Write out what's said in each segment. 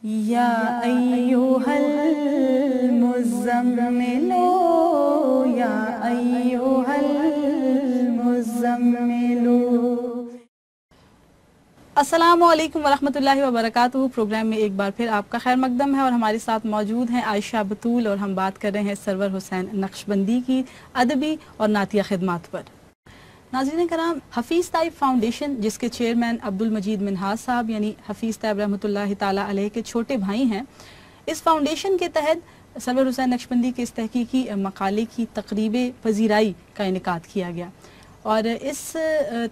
یا ایھا المزمل یا ایھا المزمل۔ السلام علیکم ورحمۃ اللہ وبرکاتہ۔ پروگرام میں ایک بار پھر آپ کا خیر مقدم ہے اور ہمارے ساتھ موجود ہیں عائشہ بطول، اور ہم بات کر رہے ہیں سرور حسین نقشبندی کی ادبی اور نعتیہ خدمات پر۔ ناظرین کرام، حفیظ طیب فاؤنڈیشن، جس کے چیئرمین عبدالمجید منہاس صاحب یعنی حفیظ طیب رحمۃ اللہ تعالیٰ علیہ کے چھوٹے بھائی ہیں، اس فاؤنڈیشن کے تحت سرور حسین نقشبندی کے اس تحقیقی مقالے کی تقریب پذیرائی کا انعقاد کیا گیا، اور اس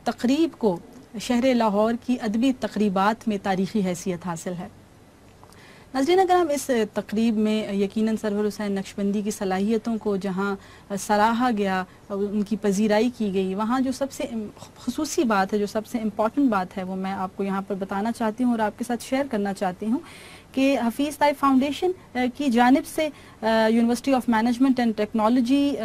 تقریب کو شہر لاہور کی ادبی تقریبات میں تاریخی حیثیت حاصل ہے۔ ناظرین اکرام، اس تقریب میں یقیناً سرور حسین نقشبندی کی صلاحیتوں کو جہاں سراہا گیا، ان کی پذیرائی کی گئی، وہاں جو سب سے خصوصی بات ہے، جو سب سے امپورٹنٹ بات ہے، وہ میں آپ کو یہاں پر بتانا چاہتی ہوں اور آپ کے ساتھ شیئر کرنا چاہتی ہوں کہ حفیظ طیب فاؤنڈیشن کی جانب سے university of management and technology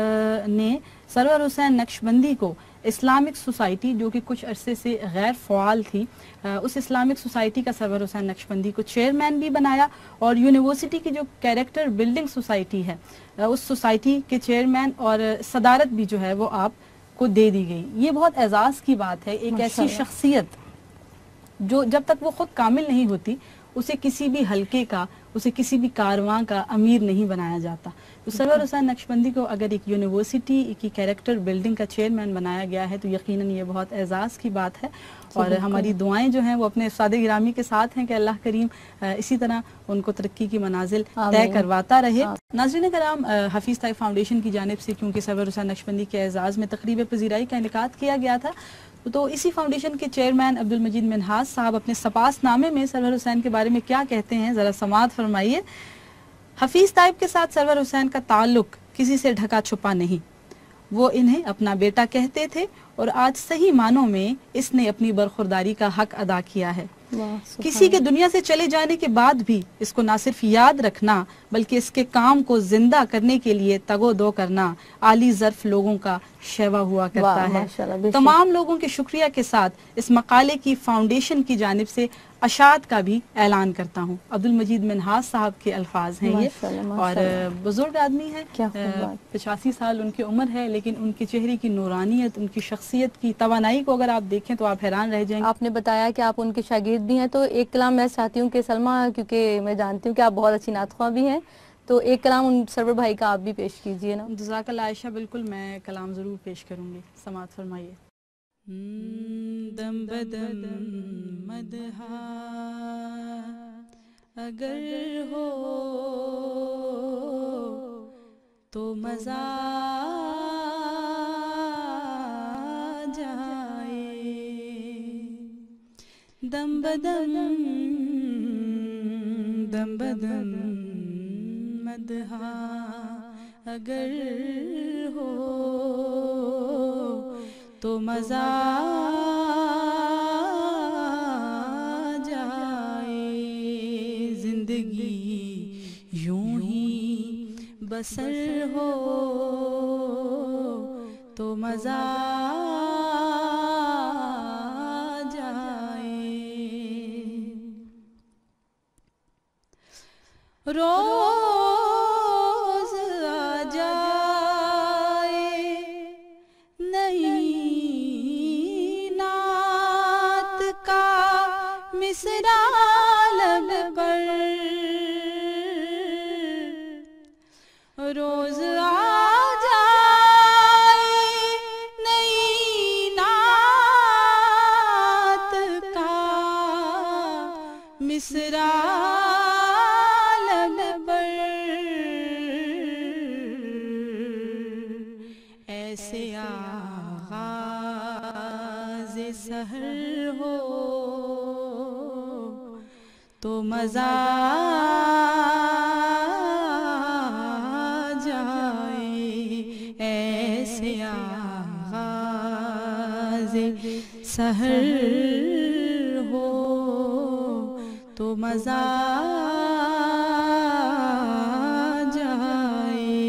نے سرور حسین نقشبندی کو اسلامک سوسائٹی، جو کہ کچھ عرصے سے غیر فعال تھی، اس اسلامک سوسائٹی کا سرور حسین نقشبندی کو چیئرمین بھی بنایا، اور یونیورسٹی کی جو کیریکٹر بلڈنگ سوسائٹی ہے، اس سوسائٹی کے چیئرمین اور صدارت بھی جو ہے وہ آپ کو دے دی گئی۔ یہ بہت اعزاز کی بات ہے، ایک ایسی شخصیت جو جب تک وہ خود کامل نہیں ہوتی، اسے کسی بھی حلقے کا، اسے کسی بھی کارواں کا امیر نہیں بنایا جاتا۔ تو سرور حسین نقشبندی کو اگر ایک یونیورسٹی کی کیریکٹر بلڈنگ کا چیئرمین بنایا گیا ہے تو یقیناً یہ بہت اعزاز کی بات ہے، اور ہماری دعائیں جو ہیں وہ اپنے استاد گرامی کے ساتھ ہیں کہ اللہ کریم اسی طرح ان کو ترقی کی منازل طے کرواتا رہے۔ ناظرین کرام، حفیظ طیب فاؤنڈیشن کی جانب سے کیونکہ سرور حسین نقشبندی کے اعزاز میں تقریب پذیرائی کا انعقاد کیا گیا تھا، تو اسی فاؤنڈیشن کے چیئرمین عبدالمجید منہاس صاحب اپنے سپاس نامے میں سرور حسین کے بارے میں کیا کہتے ہیں، ذرا سماعت فرمائیے۔ حفیظ طیب کے ساتھ سرور حسین کا تعلق کسی سے ڈھکا چھپا نہیں، وہ انہیں اپنا بیٹا کہتے تھے، اور آج صحیح معنوں میں اس نے اپنی برخورداری کا حق ادا کیا ہے۔ کسی کے دنیا سے چلے جانے کے بعد بھی اس کو نہ صرف یاد رکھنا بلکہ اس کے کام کو زندہ کرنے کے لیے تگ و دو کرنا عالی ظرف لوگوں کا شیوا ہوا کرتا ہے۔ تمام لوگوں کے شکریہ کے ساتھ اس مقالے کی فاؤنڈیشن کی جانب سے اشاعت کا بھی اعلان کرتا ہوں۔ عبدالمجید منہاس صاحب کے الفاظ ہیں یہ، اور بزرگ آدمی ہیں، 85 سال ان کی عمر ہے، لیکن ان کے چہرے کی نورانیت، ان کی شخصیت کی توانائی کو اگر آپ دیکھیں تو آپ حیران رہ جائیں گے۔ آپ نے بتایا کہ آپ ان کے شاگرد بھی ہیں، تو ایک کلام میں چاہتی ہوں کہ سلمہ، کیونکہ میں جانتی ہوں کہ آپ بہت اچھی نعت خواں بھی ہیں، تو ایک کلام ان سرور بھائی کا آپ بھی پیش کیجئے نا۔ جزاک اللہ عائشہ، بالکل میں کلام ضرور پیش کروں گی، سماعت فرمائیے۔ دم بدم مدحا اگر ہو تو مزہ جائے، دم بدم دم بدم مدحا اگر ہو تو مزہ جائے، زندگی یوں ہی بسر ہو تو مزہ جائے، روز آ جائے نئی نعت کا مصرع لب پر، روز آ جائے نئی نعت کا مصرع لب پر، ایسے آغاز سحر ہو تو مزہ جائے، ایسے آغاز سحر ہو تو مزہ جائے،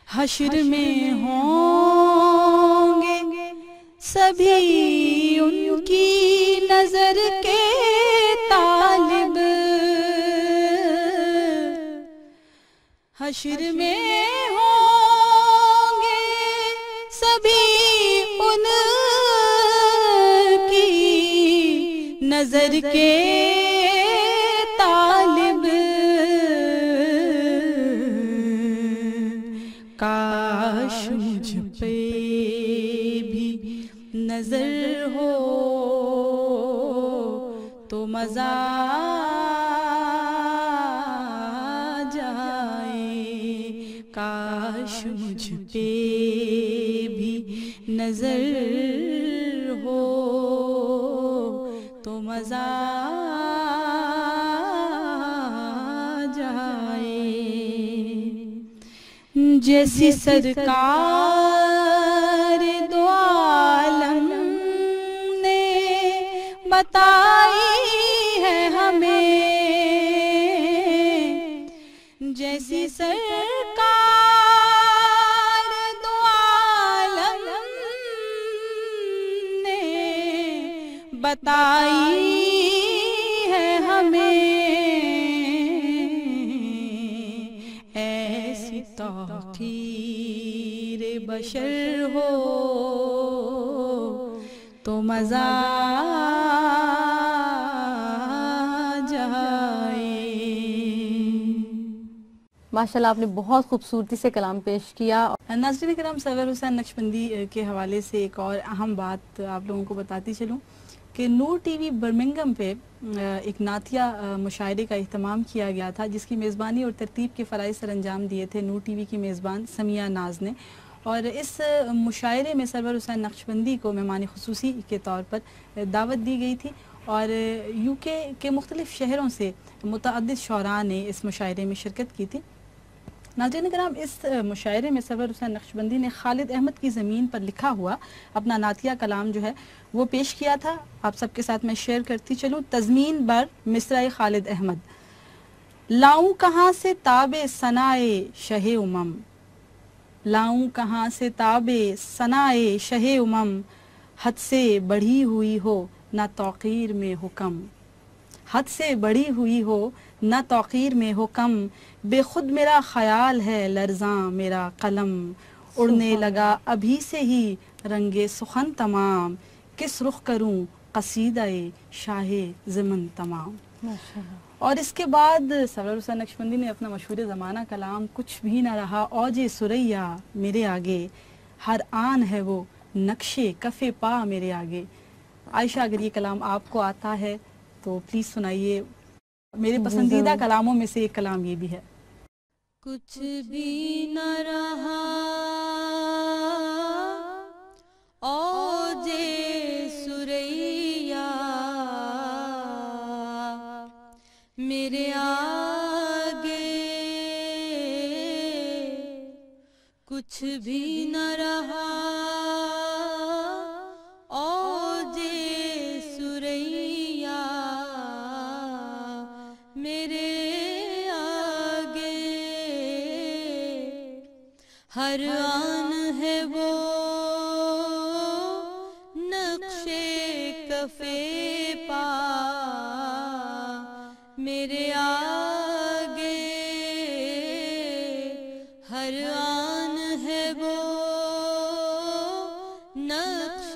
حشر میں ہوں گے سبھی ان کی نظر کے حشر میں ہوں گے سبھی ان کی نظر کے طالب، کاش مجھ پہ بھی نظر ہو تو مزہ جائے، کاش مجھ پہ بھی نظر ہو تو مزہ جائے، جیسی سرکار دو عالم نے بتائی ہے ہمیں، جیسی سرکار دو عالم نے بتائی ہے ہمیں، ایسی تحقیر بشر ہو تو مزہ جائے۔ ماشاءاللہ آپ نے بہت خوبصورتی سے کلام پیش کیا۔ ناظرین کرام، سرور حسین نقشبندی کے حوالے سے ایک اور اہم بات آپ لوگوں کو بتاتی چلوں کہ نور ٹی وی برمنگم پہ ایک نعتیہ مشاعرے کا اہتمام کیا گیا تھا، جس کی میزبانی اور ترتیب کے فرائض سر انجام دیے تھے نور ٹی وی کی میزبان سمیہ ناز نے، اور اس مشاعرے میں سرور حسین نقشبندی کو مہمان خصوصی کے طور پر دعوت دی گئی تھی، اور یو کے مختلف شہروں سے متعدد شعراء نے اس مشاعرے میں شرکت کی تھی۔ ناظرین کرام، اس مشاعرے میں سرور حسین نقشبندی نے خالد احمد کی زمین پر لکھا ہوا اپنا نعتیہ کلام جو ہے وہ پیش کیا تھا، آپ سب کے ساتھ میں شیئر کرتی چلوں۔ تضمین بر مصرع خالد احمد: لاؤں کہاں سے تاب ثنائے شہ امم، لاؤں کہاں سے تاب ثنائے شہ امم، حد سے بڑھی ہوئی ہو نہ توقیر میں حکم، حد سے بڑھی ہوئی ہو نہ توقیر میں حکم، بے خود میرا خیال ہے لرزاں میرا قلم، اڑنے لگا ابھی سے ہی رنگ سخن تمام، کس رخ کروں قصیدہ شاہ زمن تمام۔ اور اس کے بعد سرور حسین نقشبندی نے اپنا مشہور زمانہ کلام کچھ بھی نہ رہا اوج ثریا میرے آگے، ہر آن ہے وہ نقش کف پا میرے آگے۔ عائشہ، اگر یہ کلام آپ کو آتا ہے تو پلیز سنائیے، میرے پسندیدہ کلاموں میں سے ایک کلام یہ بھی ہے۔ کچھ بھی نہ رہا اوج ثریا میرے آگے، کچھ بھی نہ رہا اوج ثریا میرے آگے، ہر آن ہے وہ نقش کف پا میرے آگے، ہر آن ہے وہ نقش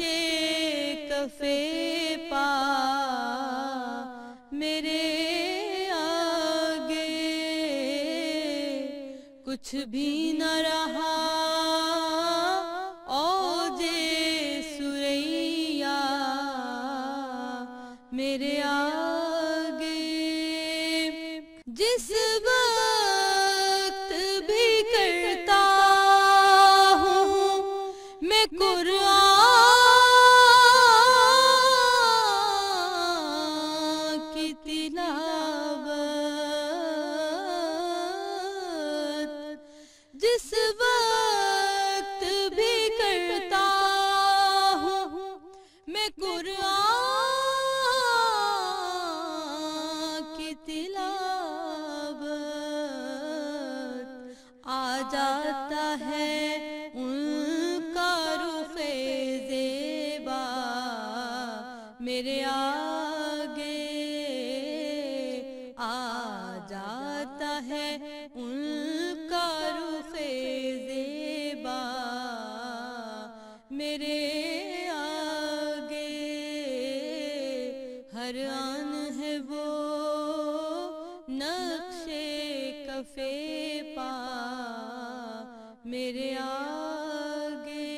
کف پا میرے آگے، کچھ بھی نہ رہا اوج ثریا میرے آگے، جس وقت بھی کرتا ہوں میں قرآن کی تلاوت، جس وقت بھی کرتا ہوں میں قرآن کی تلاوت، آ جاتا ہے ان کا رخ زیبا میرے آگے، آ جاتا ہے ان کا ہر آن ہے وہ نقش کف پا میرے آگے،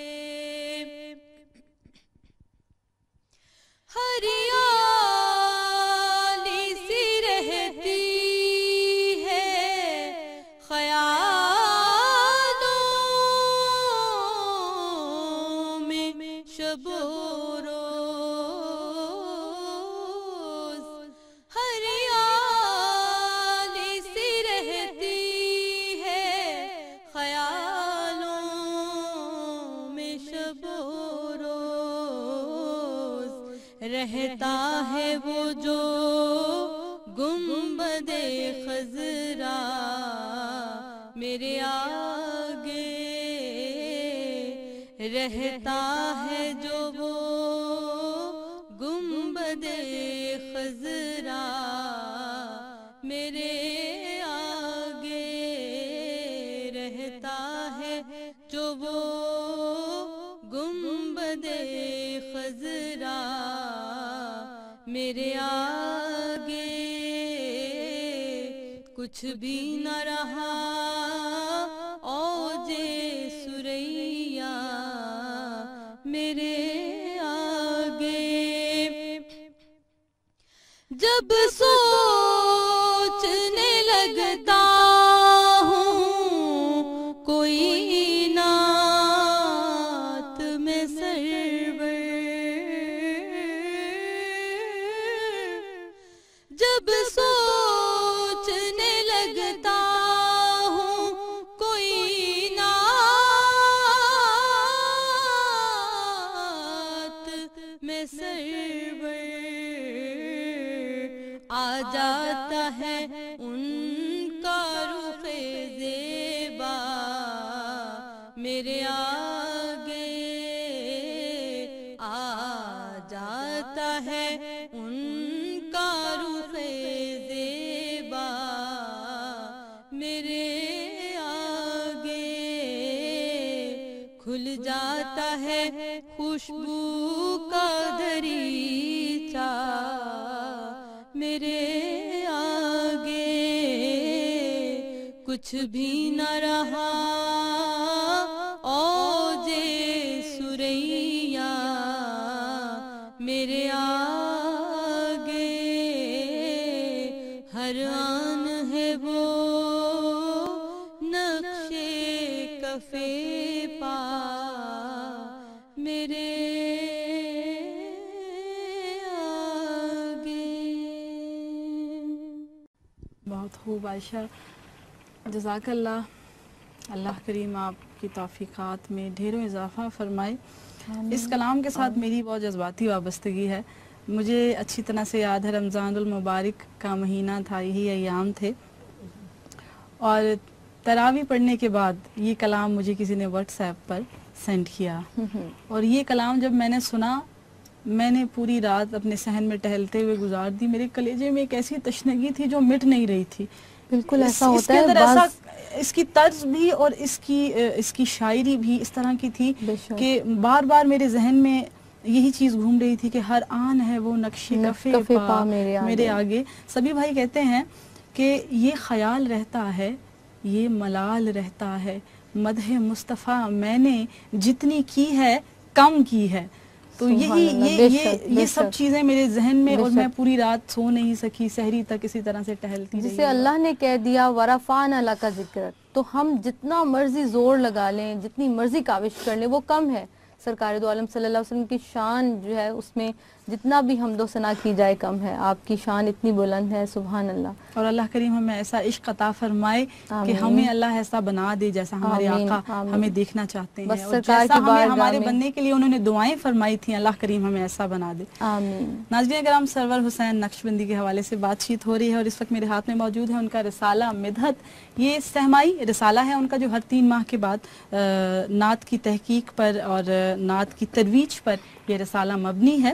ہریالی سی رہتی ہے خیالوں میں شب و روز، ہریالی سی رہتی ہے خیالوں میں شب و روز، رہتا ہے وہ جو گنبد خضرا میرے آگے، رہتا ہے جو وہ گنبد خضرا میرے آگے، رہتا ہے جو وہ گنبد خضرا میرے آگے، کچھ بھی نہ رہا اوج سریا میرے آگے، جب سوچنے لگتا ہوں کوئی نعت میں سرور، جب سوچنے لگتا ہوں کوئی نعت میں سرور، آ جاتا ہے ان کا رخ زیبا میرے آگے، آ جاتا ہے ان کا رخ زیبا میرے آگے، کھل جاتا ہے خوشبو کا دریچہ میرے آگے، کچھ بھی نہ رہا اوج سریا میرے آگے، ہر آن ہے وہ نقش کف پا میرے آگے۔ بہت خوب عائشہ، جزاک اللہ، اللہ کریم آپ کی توفیقات میں ڈھیروں اضافہ فرمائے۔ اس کلام کے ساتھ میری بہت جذباتی وابستگی ہے، مجھے اچھی طرح سے یاد ہے رمضان المبارک کا مہینہ تھا، یہی ایام تھے، اور تراویح پڑھنے کے بعد یہ کلام مجھے کسی نے واٹس ایپ پر سینڈ کیا، اور یہ کلام جب میں نے سنا، میں نے پوری رات اپنے صحن میں ٹہلتے ہوئے گزار دی، میرے کلیجے میں ایک ایسی تشنگی تھی جو مٹ نہیں رہی تھی۔ بالکل ایسا ہوتا ہے، اس کی طرز بھی اور اس کی شاعری بھی اس طرح کی تھی کہ بار بار میرے ذہن میں یہی چیز گھوم رہی تھی کہ ہر آن ہے وہ نقش کف پا میرے آگے۔ سبھی بھائی کہتے ہیں کہ یہ خیال رہتا ہے، یہ ملال رہتا ہے، مدح مصطفیٰ میں نے جتنی کی ہے کم کی ہے۔ تو یہ سب چیزیں میرے ذہن میں، اور میں پوری رات سو نہیں سکی، سحری تک اسی طرح سے ٹہلتی رہی۔ جسے اللہ نے کہہ دیا وَرَفَعْنَا لَكَ ذِكْرَكَ، تو ہم جتنا مرضی زور لگا لیں، جتنی مرضی کاوش کر لیں، وہ کم ہے۔ سرکار دو عالم صلی اللہ علیہ وسلم کی شان جو ہے اس میں جتنا بھی حمد و ثنا کی جائے کم ہے، آپ کی شان اتنی بلند ہے، سبحان اللہ۔ اور اللہ کریم ہمیں ایسا عشق عطا فرمائے کہ ہمیں اللہ ایسا بنا دے جیسا ہمارے آقا ہمیں دیکھنا چاہتے ہیں، اور جیسا ہمیں ہمارے بننے کے لیے انہوں نے دعائیں فرمائی تھیں، اللہ کریم ہمیں ایسا بنا دے، آمین۔ ناظرین کرام، سرور حسین نقشبندی کے حوالے سے بات چیت ہو رہی ہے، اور اس وقت میرے ہاتھ میں موجود ہے ان کا رسالہ مدحت۔ یہ سہمائی رسالہ ہے ان کا، جو ہر 3 ماہ کے بعد نعت کی تحقیق پر اور نعت کی ترویج پر یہ رسالہ مبنی ہے۔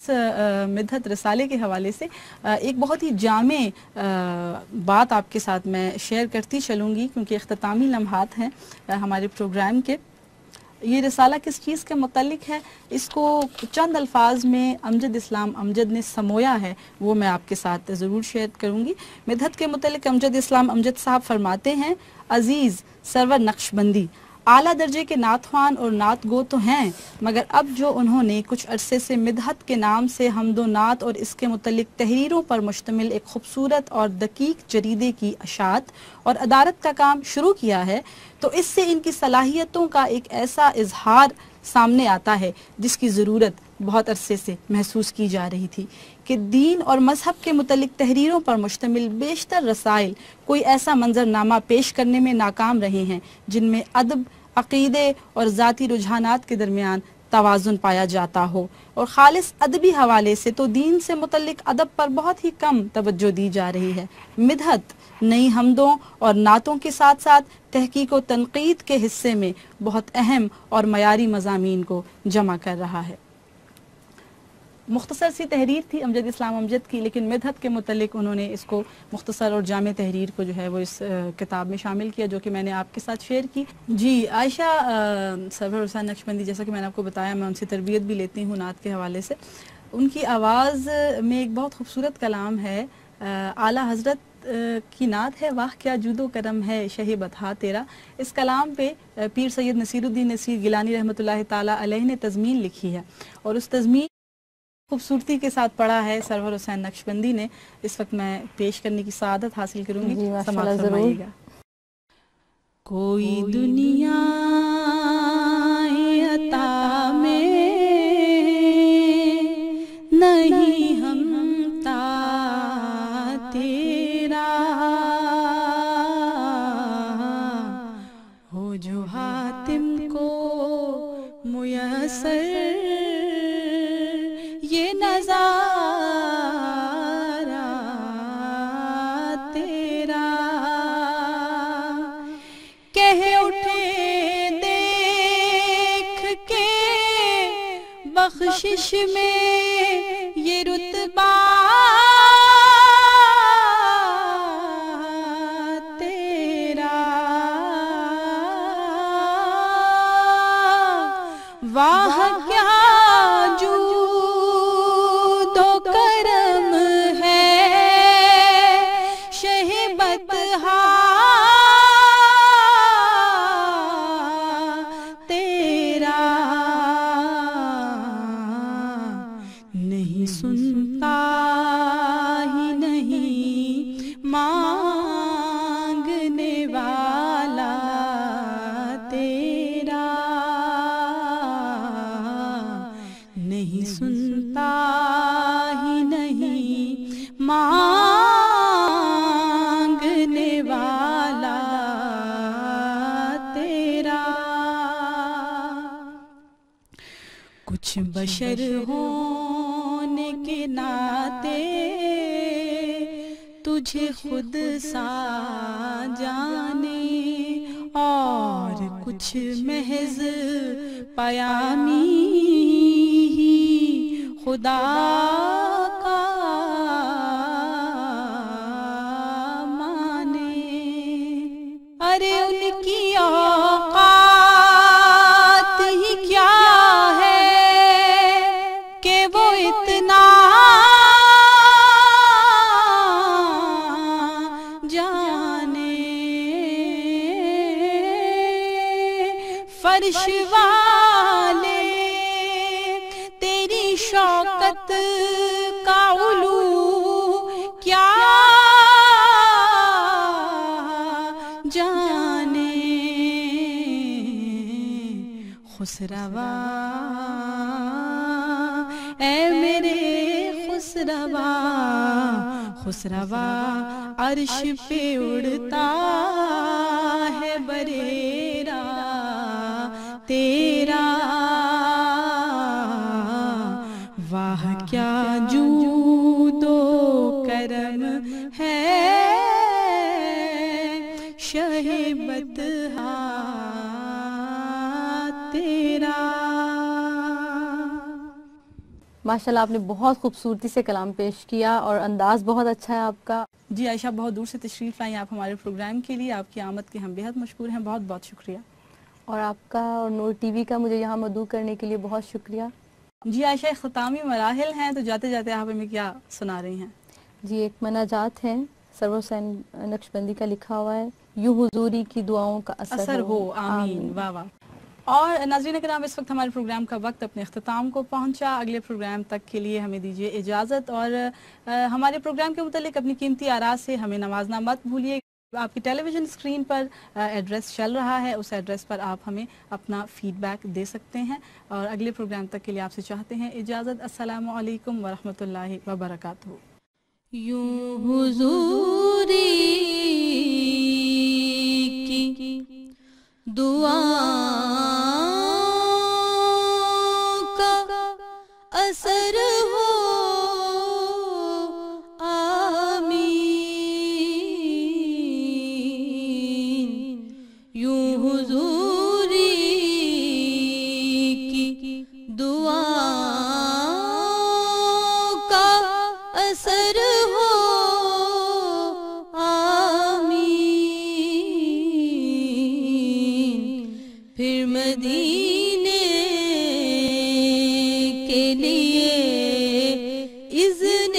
مدحت رسالے کے حوالے سے ایک بہت ہی جامع بات آپ کے ساتھ میں شیئر کرتی چلوں گی، کیونکہ اختتامی لمحات ہیں ہمارے پروگرام کے۔ یہ رسالہ کس چیز کے متعلق ہے، اس کو چند الفاظ میں امجد اسلام امجد نے سمویا ہے، وہ میں آپ کے ساتھ ضرور شیئر کروں گی۔ مدحت کے متعلق امجد اسلام امجد صاحب فرماتے ہیں، عزیز سرور نقشبندی اعلیٰ درجے کے نعت خوان اور نعت گو تو ہیں، مگر اب جو انہوں نے کچھ عرصے سے مدحت کے نام سے حمد و نعت اور اس کے متعلق تحریروں پر مشتمل ایک خوبصورت اور دقیق جریدے کی اشاعت اور ادارت کا کام شروع کیا ہے، تو اس سے ان کی صلاحیتوں کا ایک ایسا اظہار سامنے آتا ہے جس کی ضرورت بہت عرصے سے محسوس کی جا رہی تھی، کہ دین اور مذہب کے متعلق تحریروں پر مشتمل بیشتر رسائل کوئی ایسا منظرنامہ پیش کرنے میں ناکام رہے ہیں جن میں ادب، عقیدے اور ذاتی رجحانات کے درمیان توازن پایا جاتا ہو، اور خالص ادبی حوالے سے تو دین سے متعلق ادب پر بہت ہی کم توجہ دی جا رہی ہے۔ مدحت نئی حمدوں اور نعتوں کے ساتھ ساتھ تحقیق و تنقید کے حصے میں بہت اہم اور معیاری مضامین کو جمع کر رہا ہے۔ مختصر سی تحریر تھی امجد اسلام امجد کی، لیکن مدحت کے متعلق انہوں نے اس کو مختصر اور جامع تحریر کو جو ہے وہ اس کتاب میں شامل کیا، جو کہ میں نے آپ کے ساتھ شیئر کی۔ جی عائشہ سرور حسین نقشبندی، جیسا کہ میں نے آپ کو بتایا، میں ان سے تربیت بھی لیتی ہوں نعت کے حوالے سے۔ ان کی آواز میں ایک بہت خوبصورت کلام ہے، اعلیٰ حضرت کی نعت ہے، واہ کیا جود و کرم ہے شہ بطحا تیرا۔ اس کلام پہ پیر سید نصیر الدین نصیر گیلانی رحمۃ اللہ تعالیٰ علیہ نے تضمین لکھی ہے، اور اس تضمین خوبصورتی کے ساتھ پڑھا ہے سرور حسین نقشبندی نے۔ اس وقت میں پیش کرنے کی سعادت حاصل کروں گی، سماعت فرمائیے گا۔ کوئی دنیا عطا میں نہیں ہمتا تیرا، ہو جو حاتم کو میسر یہ نظارہ تیرا، کہہ اٹھے دیکھ کے بخشش میں یہ رتبہ تیرا، واہ کیا کچھ بشر ہونے کے ناطے تجھے خود سا جانے، اور کچھ محض پیامی ہی خدا کا مانے۔ ارے ان کی اوقات ہی کیا اتنا جانے، فرش والے تیری شوکت کا علو کیا جانے، خسروا اے میرے خسروا، خسروا عرش پہ اڑتا ہے بریرا تیرا، واہ کیا جود و کرم ہے شہ بطحا تیرا۔ ماشاءاللہ آپ نے بہت خوبصورتی سے کلام پیش کیا اور انداز بہت اچھا ہے آپ کا۔ جی عائشہ، بہت دور سے تشریف لائیں آپ ہمارے پروگرام کے لیے، آپ کی آمد کے ہم بے حد مشکور ہیں، بہت بہت شکریہ۔ اور آپ کا اور نور ٹی وی کا مجھے یہاں مدعو کرنے کے لیے بہت شکریہ. جی عائشہ، اختتامی مراحل ہیں تو جاتے جاتے آپ ہمیں کیا سنا رہی ہیں؟ جی ایک مناجات ہے سرور حسین نقشبندی کا لکھا ہوا ہے، یوں حضوری کی دعاؤں کا اثر ہو. آمین. واہ واہ. اور ناظرین کرام، اس وقت ہمارے پروگرام کا وقت اپنے اختتام کو پہنچا. اگلے پروگرام تک کے لیے ہمیں دیجیے اجازت، اور ہمارے پروگرام کے متعلق اپنی قیمتی آراء سے ہمیں نوازنا مت بھولیے. آپ کی ٹیلی ویژن اسکرین پر ایڈریس چل رہا ہے، اس ایڈریس پر آپ ہمیں اپنا فیڈ بیک دے سکتے ہیں. اور اگلے پروگرام تک کے لیے آپ سے چاہتے ہیں اجازت. السلام علیکم ورحمۃ اللہ وبرکاتہ. یوں حضوری کی دعا کا اثر ہو. آمین. یوں حضوری کی دعا کا اثر ہو. آمین. پھر مدینے کے لیے اذن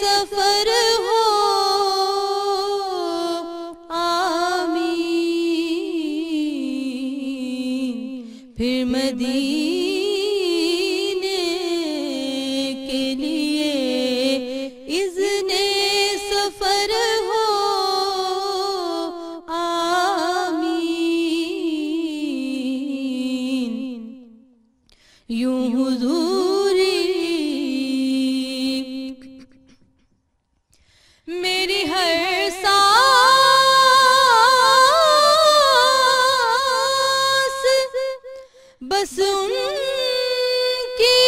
سفر ہو. آمین. پھر مدینے کے لیے اذن سفر ہو. آمین. یوں حضوری میری ہر سانس بس ان کی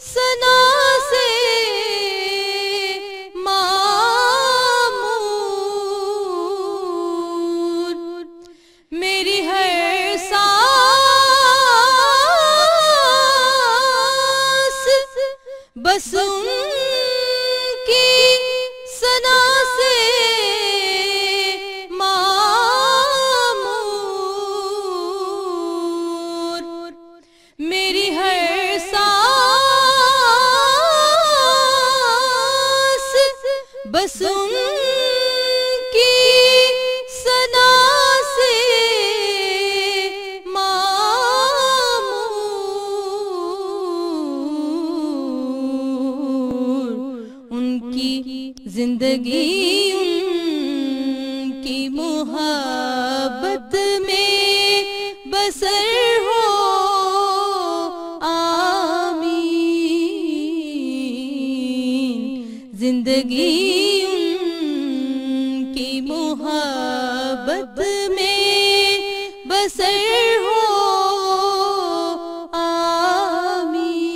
ثنا سے معمور. میری ہر سانس بس ان کی ثنا سے معمور. میری ہر سانس بس ان کی ثنا سے معمور. ان کی زندگی ان کی محبت میں بسر ہو. آمین. زندگی ان کی محبت میں بسر ہو. آمین.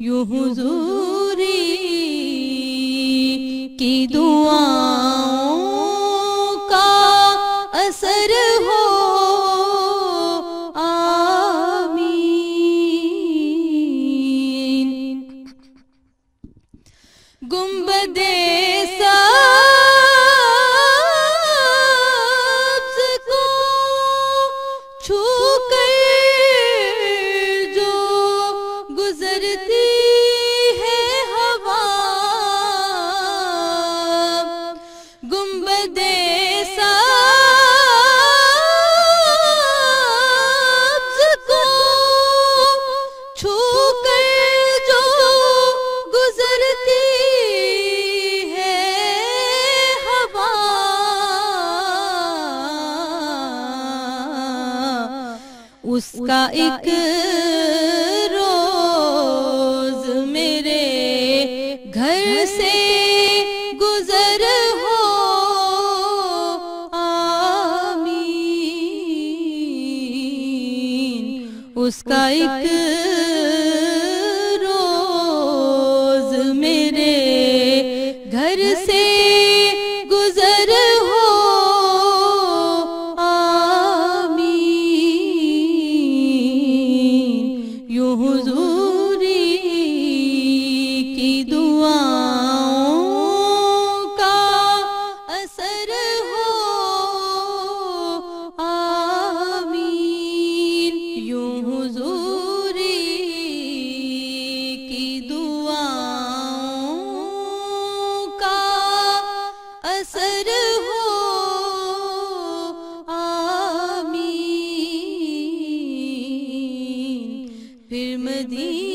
یوں حضوری کی دعاؤں کا اثر ہو. آمین. گنبد سبز کو چھو کر جو گزرتی ہے ہوا. گنبد سبز کو چھو کر جو گزرتی ہے ہوا. اس کا ایک روز میرے گھر سے گزر ہو. آمین. اس کا ایک روز میرے گھر سے گزر ہو. آمین. مدینے